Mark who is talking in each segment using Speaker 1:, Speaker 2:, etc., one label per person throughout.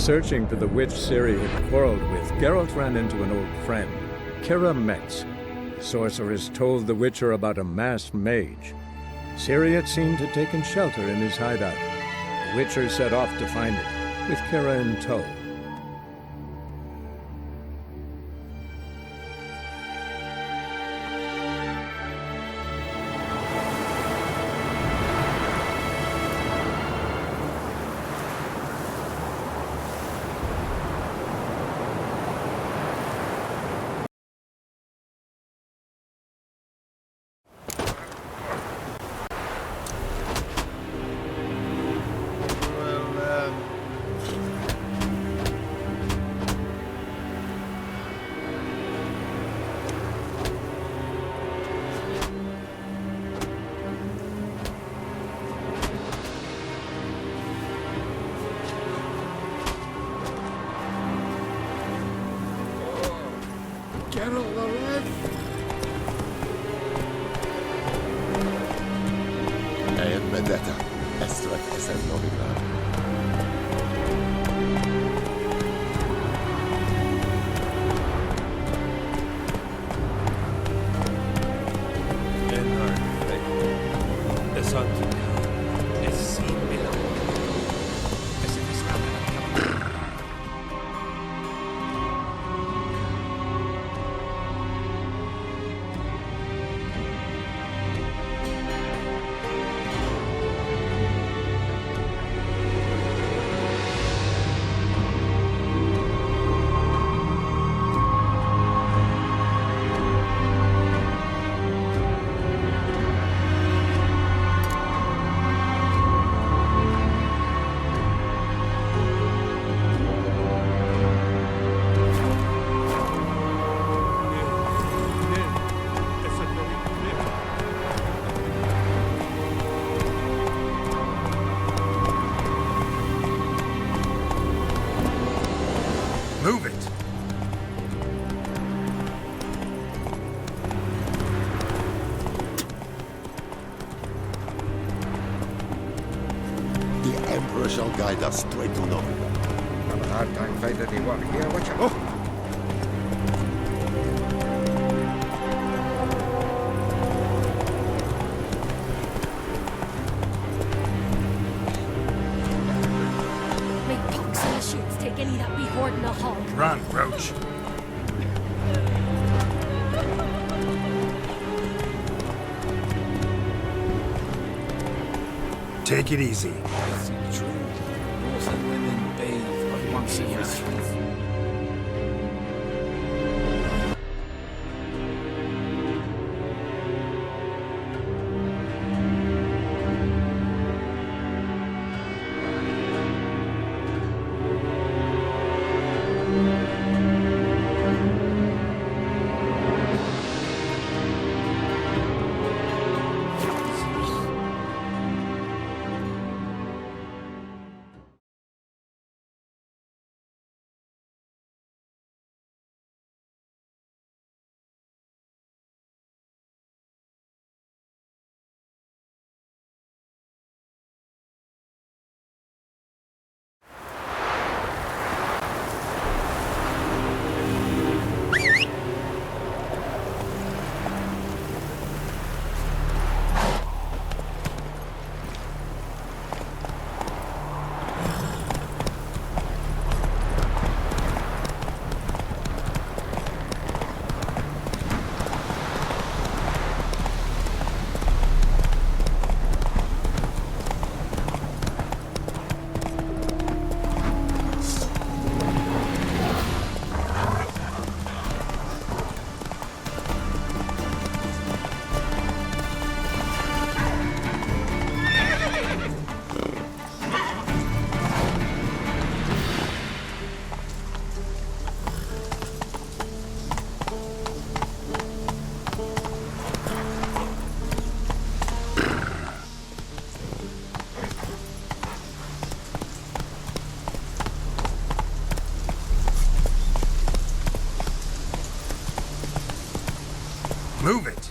Speaker 1: searching for the witch Ciri had quarreled with, Geralt ran into an old friend, Kira Metz. The sorceress told the Witcher about a masked mage. Ciri had seemed to have taken shelter in his hideout. The Witcher set off to find it, with Kira in tow.
Speaker 2: Move it!
Speaker 3: The Emperor shall guide us straight to Nova.
Speaker 2: Have a hard time finding anyone here, watch out. Oh! Run, Roach. Take it easy.
Speaker 4: Women bathe once a year.
Speaker 2: Move it!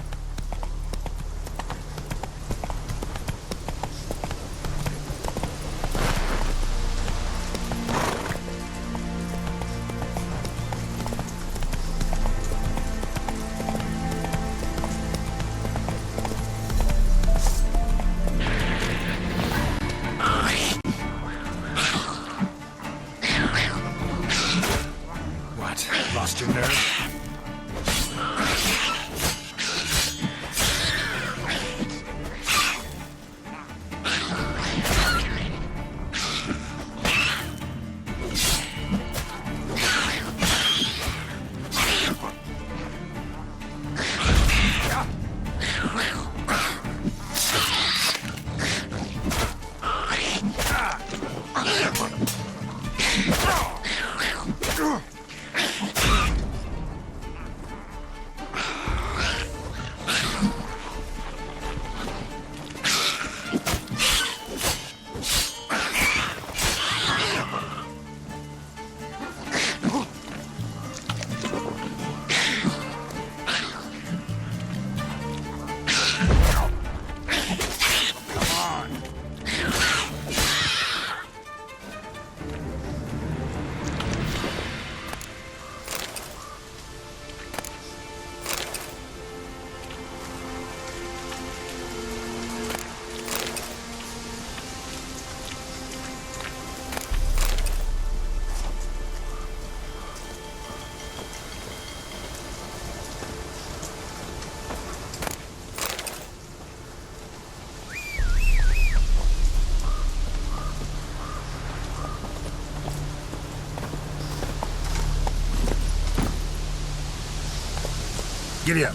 Speaker 5: Giddy up.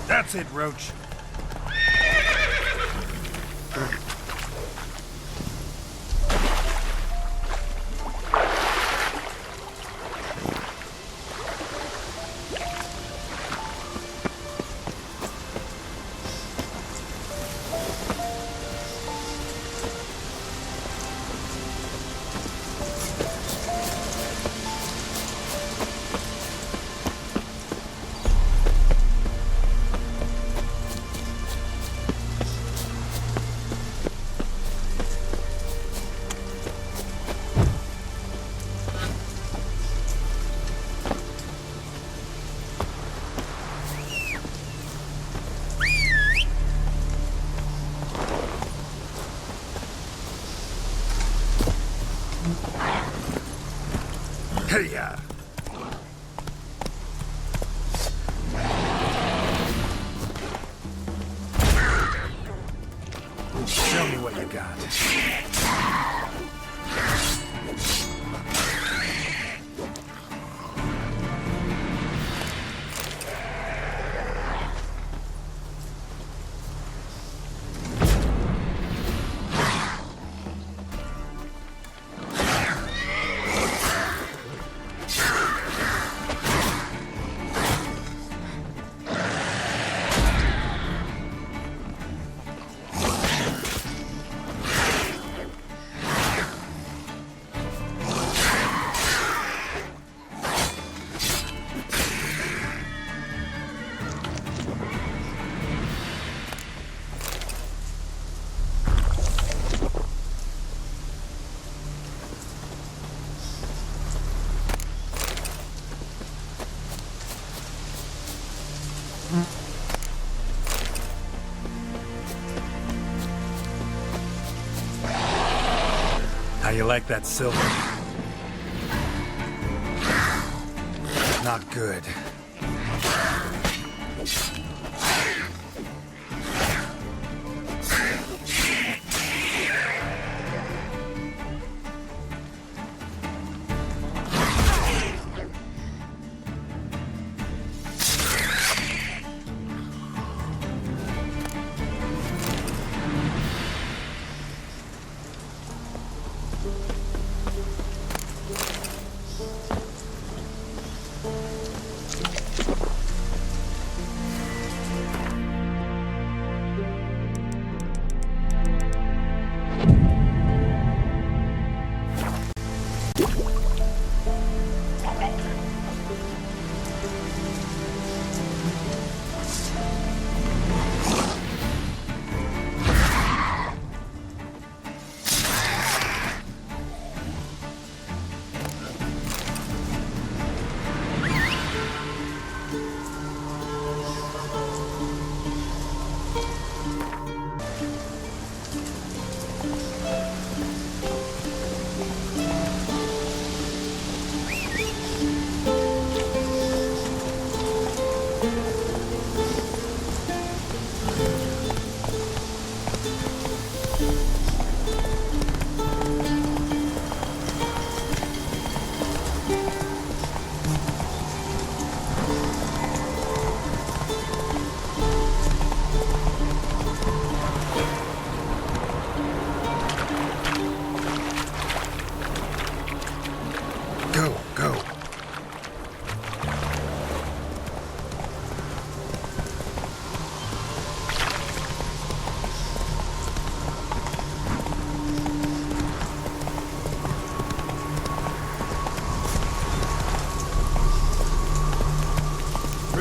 Speaker 5: That's it, Roach. Hey-ya! Show me what you got. How you like that silver? Not good.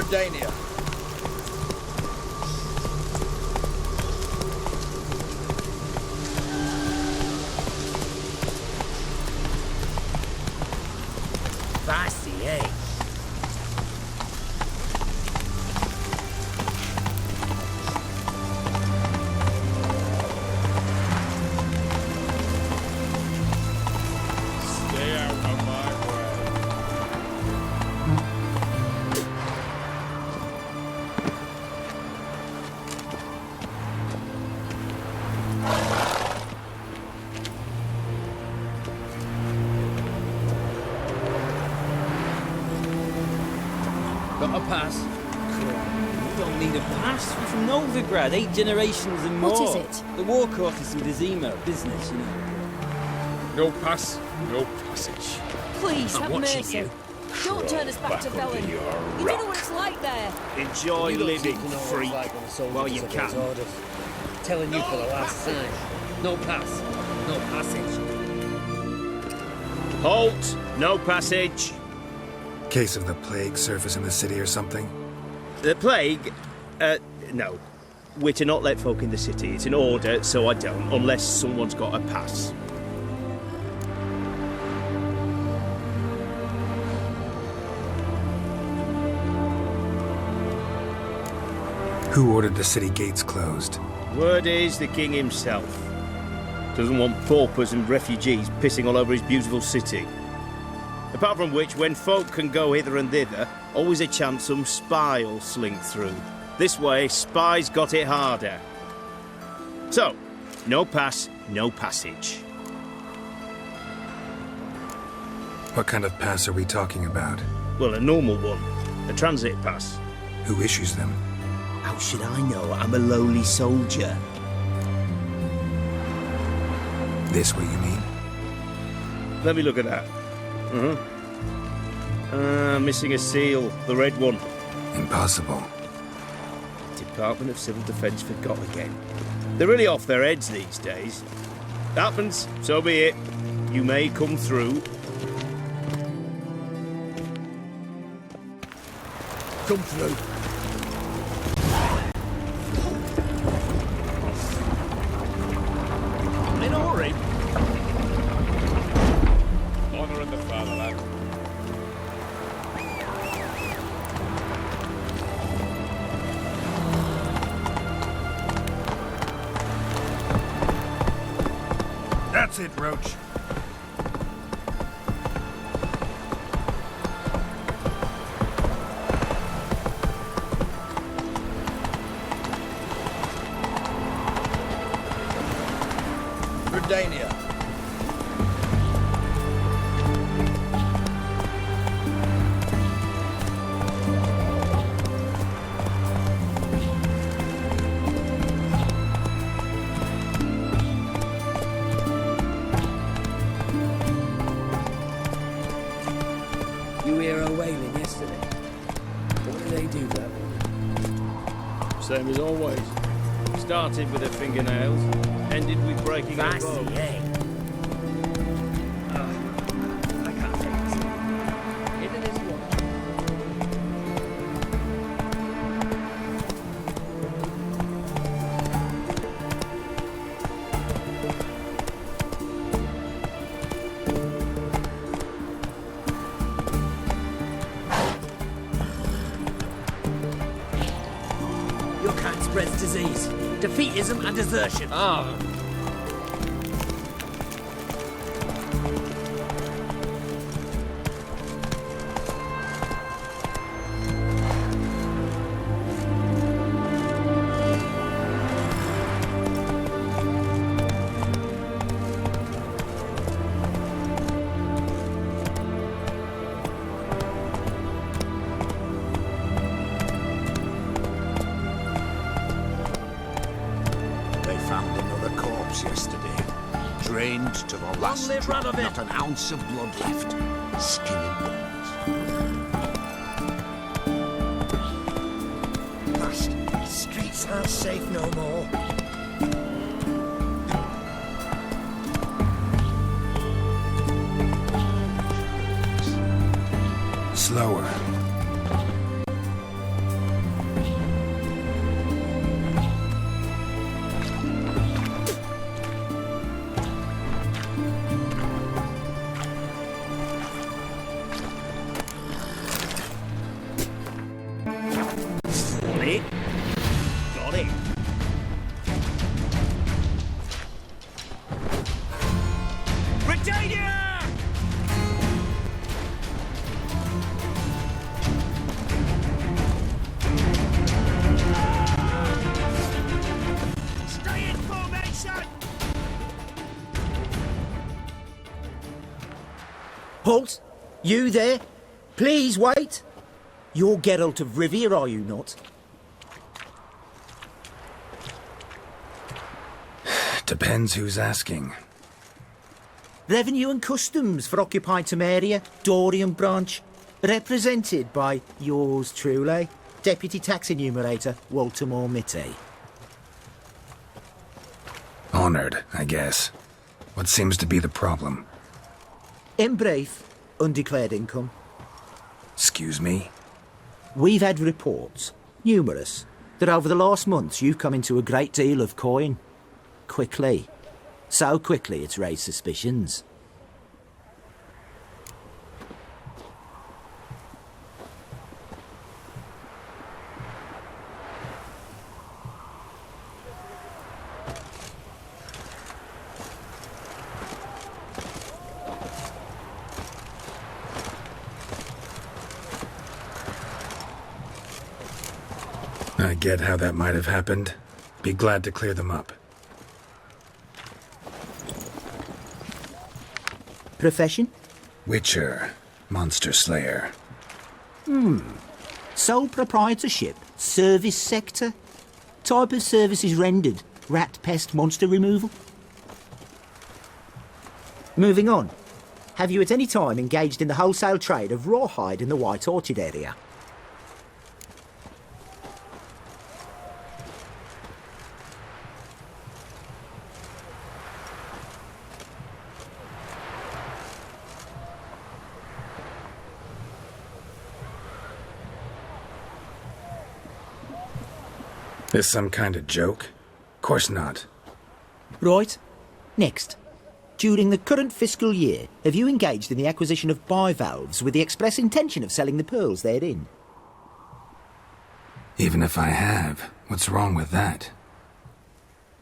Speaker 6: Dania. Fussy, eh?
Speaker 4: Stay out of my way.
Speaker 6: a pass.
Speaker 4: You don't need a pass. We're from Novigrad, 8 generations and more.
Speaker 7: What is it?
Speaker 4: The war court is some Dezima business, you know.
Speaker 8: No pass, no passage.
Speaker 7: Please,
Speaker 8: I'm
Speaker 7: have
Speaker 8: watching
Speaker 7: mercy.
Speaker 8: you.
Speaker 7: Don't turn us back to
Speaker 8: Back under
Speaker 7: Velen.
Speaker 8: your
Speaker 7: You don't know what it's like there.
Speaker 9: Enjoy living, freak, while you can.
Speaker 6: Telling you for the last time. No pass, no passage.
Speaker 9: Halt! No passage.
Speaker 5: Case of the plague surface in the city or something?
Speaker 9: The plague? No. We're to not let folk in the city. It's an order, so I don't, unless someone's got a pass.
Speaker 5: Who ordered the city gates closed?
Speaker 9: Word is the king himself. Doesn't want paupers and refugees pissing all over his beautiful city. Apart from which, when folk can go hither and thither, always a chance some spy will slink through. This way, spies got it harder. So, no pass, no passage.
Speaker 5: What kind of pass are we talking about?
Speaker 9: Well, a normal one. A transit pass.
Speaker 5: Who issues them?
Speaker 9: How should I know? I'm a lowly soldier.
Speaker 5: This what you mean?
Speaker 9: Let me look at that. Missing a seal. The red one.
Speaker 5: Impossible.
Speaker 9: Department of Civil Defence forgot again. They're really off their heads these days. Happens, so be it. You may come through.
Speaker 6: Come through. In a hurry.
Speaker 8: Honour in the fatherland.
Speaker 5: That's it, Roach.
Speaker 6: Redania. You hear her wailing yesterday? What did they do that one?
Speaker 9: Same as always. Started with her fingernails, ended with breaking her
Speaker 6: Vassy,
Speaker 9: bone.
Speaker 6: eh? I can't take this. Into this one. Your kind spreads disease, defeatism and desertion.
Speaker 3: They found another corpse yesterday. Drained to the last
Speaker 6: live
Speaker 3: drop.
Speaker 6: Radovid.
Speaker 3: Not an ounce of blood left. Skin and bones.
Speaker 6: Bastard, streets aren't safe no more.
Speaker 5: Slower.
Speaker 9: Got it. Got it. Britannia! Stay in formation!
Speaker 6: Halt! You there? Please wait!
Speaker 10: You're Geralt of Rivia, are you not?
Speaker 5: Depends who's asking.
Speaker 10: Revenue and Customs for occupied Temeria, Dorian branch, represented by yours truly, Deputy Tax Enumerator Walter Mitty.
Speaker 5: Honored, I guess. What seems to be the problem?
Speaker 10: In brief, undeclared income.
Speaker 5: Excuse me?
Speaker 10: We've had reports, numerous, that over the last months you've come into a great deal of coin. Quickly. So quickly it's raised suspicions.
Speaker 5: I get how that might have happened. Be glad to clear them up.
Speaker 10: Profession?
Speaker 5: Witcher. Monster Slayer.
Speaker 10: Sole proprietorship? Service sector? Type of services rendered? Rat pest monster removal? Moving on. Have you at any time engaged in the wholesale trade of rawhide in the White Orchard area?
Speaker 5: This some kind of joke? Course not.
Speaker 10: Right. Next. During the current fiscal year, have you engaged in the acquisition of bivalves with the express intention of selling the pearls therein?
Speaker 5: Even if I have, what's wrong with that?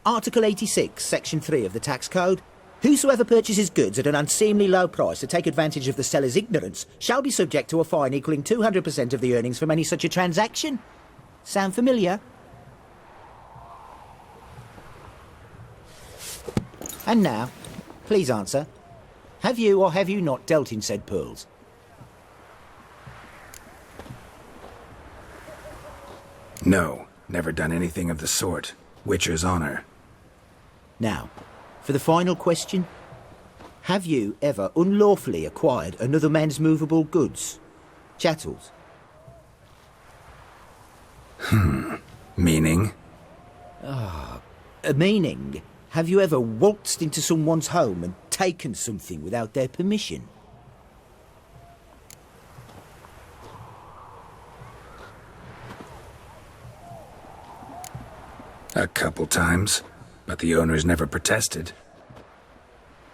Speaker 10: Article 86, Section 3 of the Tax Code. Whosoever purchases goods at an unseemly low price to take advantage of the seller's ignorance shall be subject to a fine equaling 200% of the earnings from any such a transaction. Sound familiar? And now, please answer. Have you or have you not dealt in said pearls?
Speaker 5: No, never done anything of the sort. Witcher's honor.
Speaker 10: Now, for the final question. Have you ever unlawfully acquired another man's movable goods? Chattels?
Speaker 5: Meaning?
Speaker 10: Meaning, have you ever waltzed into someone's home and taken something without their permission?
Speaker 5: A couple times, but the owners never protested.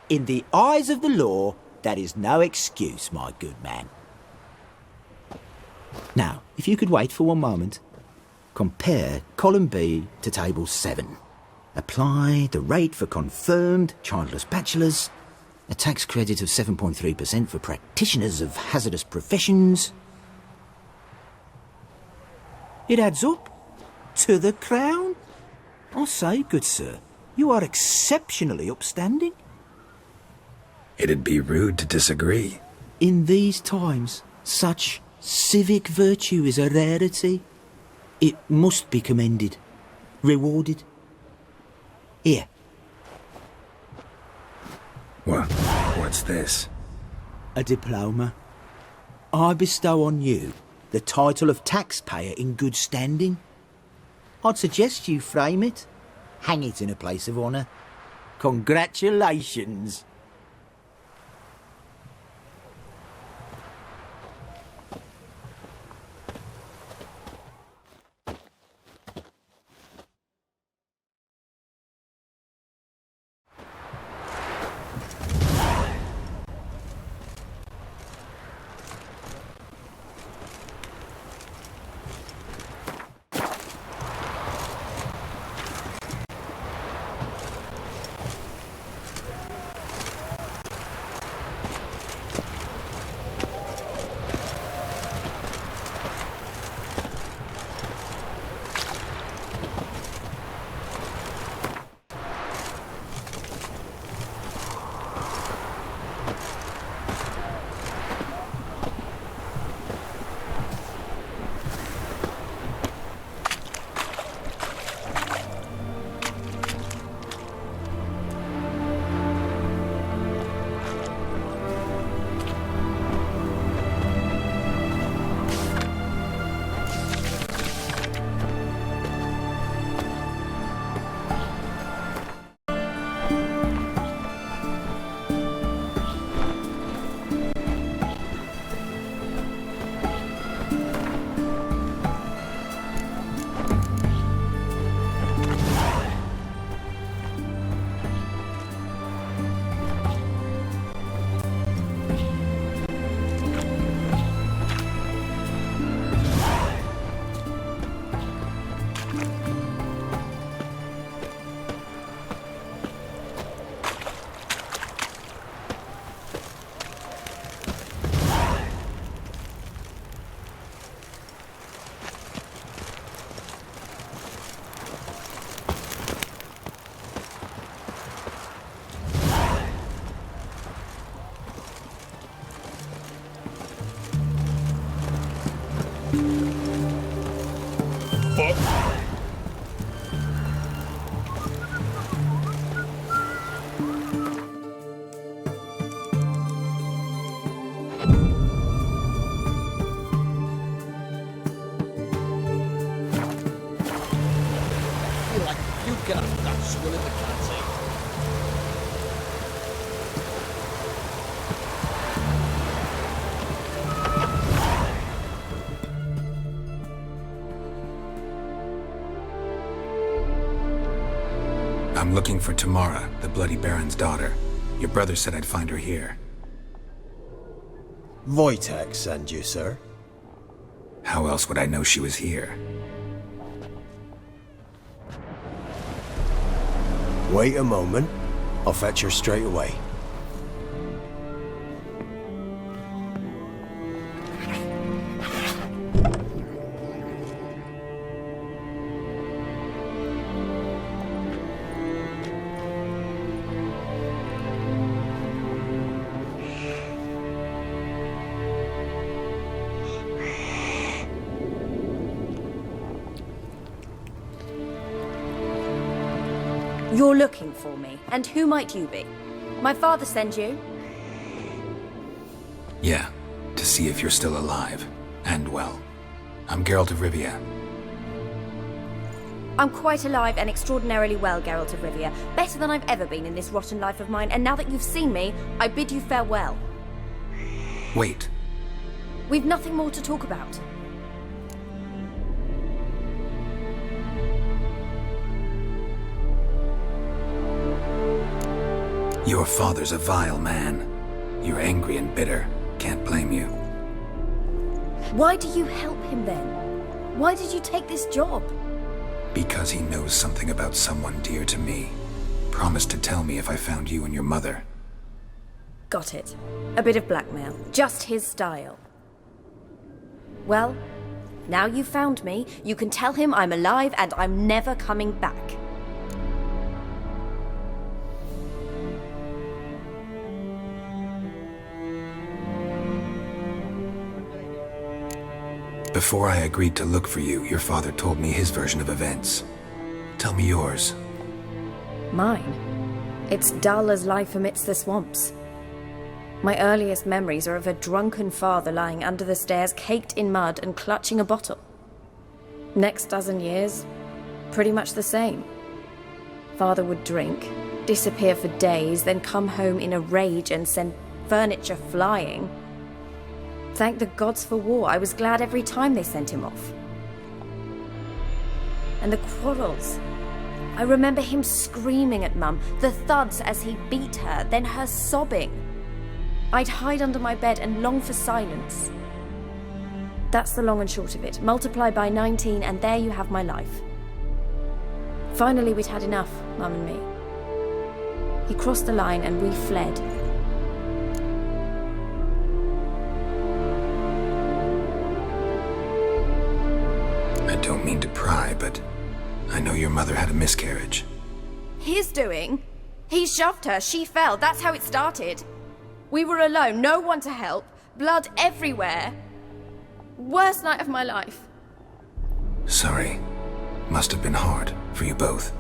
Speaker 10: In the eyes of the law, that is no excuse, my good man. Now, if you could wait for one moment. Compare column B to table 7. Apply the rate for confirmed childless bachelors, a tax credit of 7.3% for practitioners of hazardous professions. It adds up to the crown. I say, good sir, you are exceptionally upstanding.
Speaker 5: It'd be rude to disagree.
Speaker 10: In these times, such civic virtue is a rarity. It must be commended, rewarded. Here.
Speaker 5: What's this?
Speaker 10: A diploma. I bestow on you the title of taxpayer in good standing. I'd suggest you frame it, hang it in a place of honour. Congratulations.
Speaker 6: feel like you can have that swill in the canteen.
Speaker 5: I'm looking for Tamara, the Bloody Baron's daughter. Your brother said I'd find her here.
Speaker 11: Wojtek sent you, sir.
Speaker 5: How else would I know she was here?
Speaker 11: Wait a moment. I'll fetch her straight away.
Speaker 12: You're looking for me, and who might you be? My father sent you?
Speaker 5: Yeah, to see if you're still alive. And well. I'm Geralt of Rivia.
Speaker 12: I'm quite alive and extraordinarily well, Geralt of Rivia. Better than I've ever been in this rotten life of mine, and now that you've seen me, I bid you farewell.
Speaker 5: Wait.
Speaker 12: We've nothing more to talk about.
Speaker 5: Your father's a vile man. You're angry and bitter. Can't blame you.
Speaker 12: Why do you help him then? Why did you take this job?
Speaker 5: Because he knows something about someone dear to me. Promised to tell me if I found you and your mother.
Speaker 12: Got it. A bit of blackmail. Just his style. Well, now you've found me, you can tell him I'm alive and I'm never coming back.
Speaker 5: Before I agreed to look for you, your father told me his version of events. Tell me yours.
Speaker 12: Mine? It's dull as life amidst the swamps. My earliest memories are of a drunken father lying under the stairs, caked in mud and clutching a bottle. Next dozen years, pretty much the same. Father would drink, disappear for days, then come home in a rage and send furniture flying. Thank the gods for war. I was glad every time they sent him off. And the quarrels. I remember him screaming at Mum, the thuds as he beat her, then her sobbing. I'd hide under my bed and long for silence. That's the long and short of it. Multiply by 19 and there you have my life. Finally we'd had enough, Mum and me. He crossed the line and we fled.
Speaker 5: I don't mean to pry, but I know your mother had a miscarriage.
Speaker 12: His doing? He shoved her, she fell, that's how it started. We were alone, no one to help, blood everywhere. Worst night of my life.
Speaker 5: Sorry. Must have been hard for you both.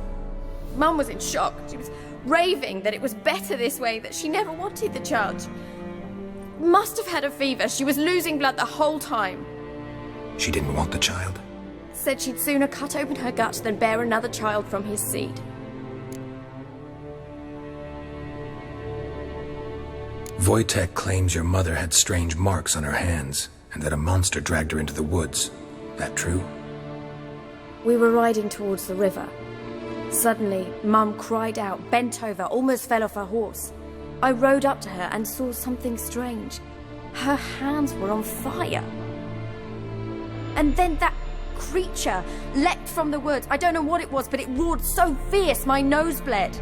Speaker 12: Mum was in shock. She was raving that it was better this way, that she never wanted the child. Must have had a fever. She was losing blood the whole time.
Speaker 5: She didn't want the child?
Speaker 12: Said she'd sooner cut open her gut than bear another child from his seed.
Speaker 5: Wojtek claims your mother had strange marks on her hands, and that a monster dragged her into the woods. That true?
Speaker 12: We were riding towards the river. Suddenly, Mum cried out, bent over, almost fell off her horse. I rode up to her and saw something strange. Her hands were on fire. And then that creature leapt from the woods. I don't know what it was, but it roared so fierce my nose bled.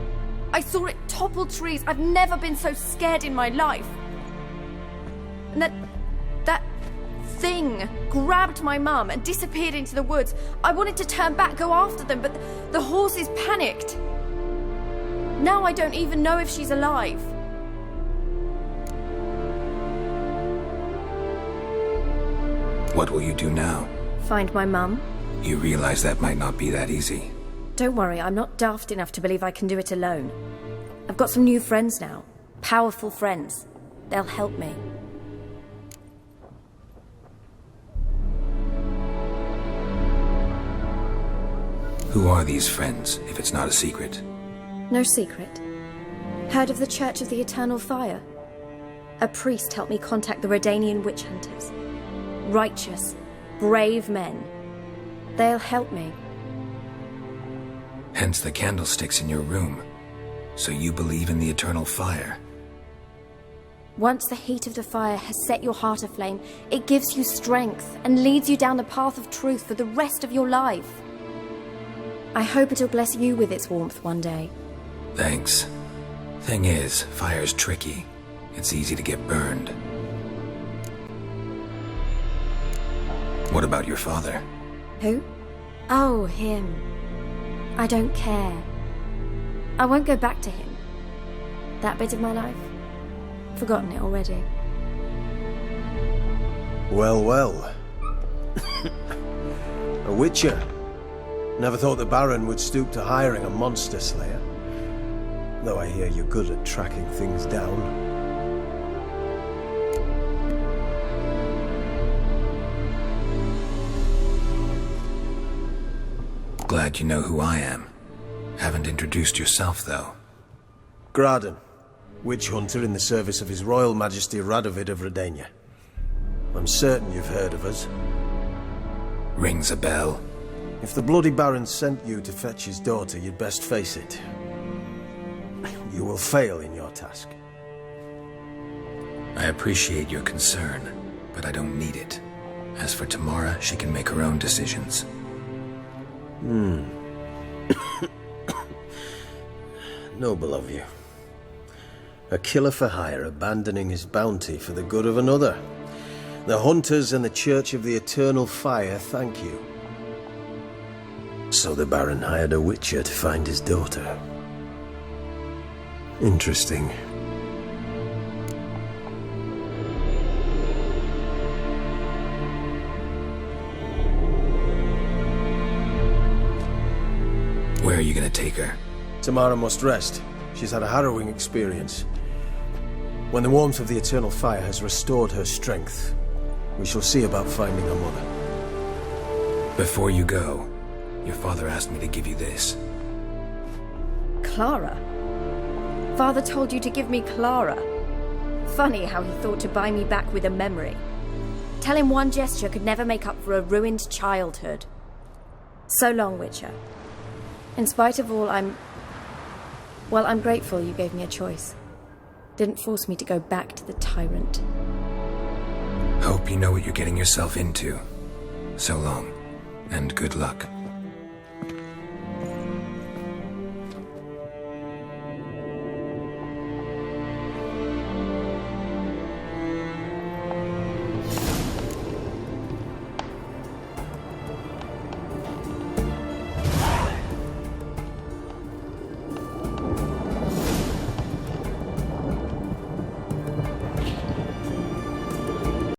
Speaker 12: I saw it topple trees. I've never been so scared in my life. And that thing grabbed my mum and disappeared into the woods. I wanted to turn back, go after them, but the horses panicked. Now I don't even know if she's alive.
Speaker 5: What will you do now?
Speaker 12: Find my mum,
Speaker 5: You realize that might not be that easy.
Speaker 12: Don't worry, I'm not daft enough to believe I can do it alone. I've got some new friends now. Powerful friends. They'll help me.
Speaker 5: Who are these friends, if it's not a secret?
Speaker 12: No secret. Heard of the Church of the Eternal Fire? A priest helped me contact the Redanian witch hunters. Righteous, brave men. They'll help me.
Speaker 5: Hence the candlesticks in your room. So you believe in the eternal fire?
Speaker 12: Once the heat of the fire has set your heart aflame, it gives you strength and leads you down the path of truth for the rest of your life. I hope it'll bless you with its warmth one day.
Speaker 5: Thanks. Thing is, fire's tricky. It's easy to get burned. What about your father?
Speaker 12: Who? Oh, him. I don't care. I won't go back to him. That bit of my life? Forgotten it already.
Speaker 11: Well, well. A witcher. Never thought the Baron would stoop to hiring a monster slayer. Though I hear you're good at tracking things down.
Speaker 5: Glad you know who I am. Haven't introduced yourself, though.
Speaker 11: Graden, witch hunter in the service of His Royal Majesty Radovid of Redania. I'm certain you've heard of us.
Speaker 5: Rings a bell.
Speaker 11: If the Bloody Baron sent you to fetch his daughter, you'd best face it. You will fail in your task.
Speaker 5: I appreciate your concern, but I don't need it. As for Tamara, she can make her own decisions.
Speaker 11: Noble of you. A killer for hire abandoning his bounty for the good of another. The hunters and the Church of the Eternal Fire thank you. So the Baron hired a witcher to find his daughter. Interesting.
Speaker 5: Where are you gonna take her?
Speaker 11: Tamara must rest. She's had a harrowing experience. When the warmth of the Eternal Fire has restored her strength, we shall see about finding her mother.
Speaker 5: Before you go, your father asked me to give you this.
Speaker 12: Clara? Father told you to give me Clara. Funny how he thought to buy me back with a memory. Tell him one gesture could never make up for a ruined childhood. So long, Witcher. In spite of all, I'm grateful you gave me a choice. Didn't force me to go back to the tyrant.
Speaker 5: Hope you know what you're getting yourself into. So long, and good luck.